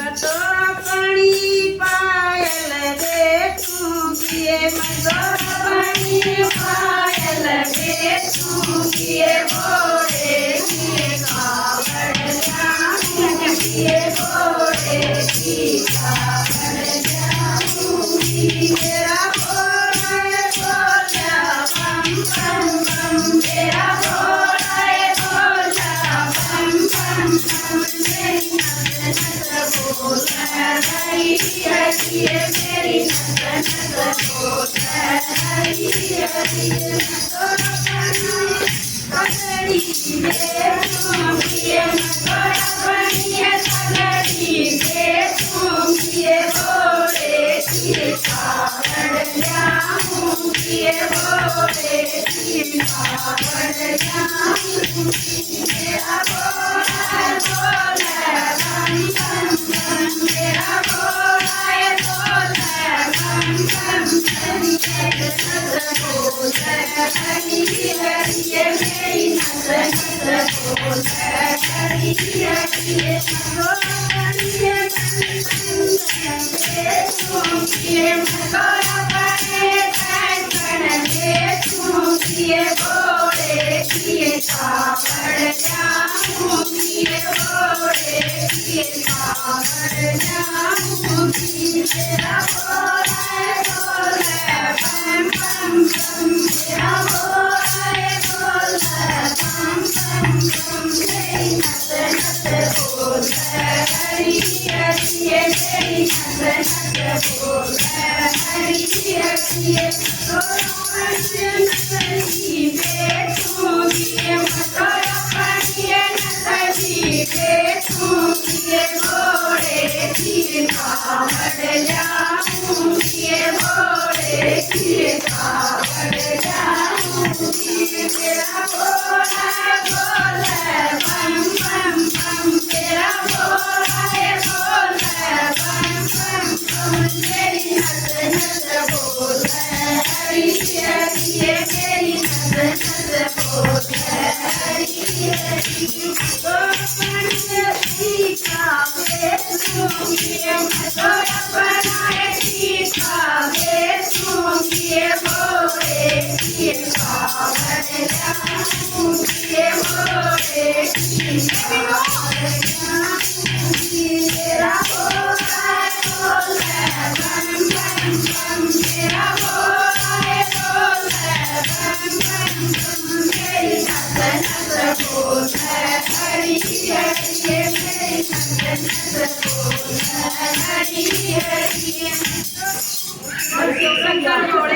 તો પણી પાયલ દેખું કિએ મતો પણી પાયલ દેખું કિએ બોલે કિએ કાવડ જાઉં કિએ બોલે કિએ કાવડ જાઉં તેરા બોલે બોલા પમ પમ પમ તેરા બોલે બોલા પમ પમ પમ मेरी नज़र नज़र बोल रही है मेरी नज़र नज़र बोल रही है पगड़ी देखूंगी पगड़ी देखूंगी बोले किए कावड़ जाऊंगी बोले किए कावड़ जाऊंगी मेरा बोला बोला बम बम बम मेरा बोला बम बम मेरी नज़र बोल रही है मेरी नज़र नज़र बोल रही है बोले किए कावड़ जाऊंगी बोले किए कावड़ जाऊंगी तेरा बोले बोले बम बम बम तेरा बोले बोले बम बम बम मेरी नज़र नज़र बोल रही है मेरी नज़र नज़र बोल रही है कावड़ जाऊंगी बोले किए कावड़ जाऊंगी तेरा बोला बोला बम बम बम तेरा बोला बोला बम बम बम मेरी नज़र नज़र बोल रही है मेरी नज़र नज़र बोल रही है Hare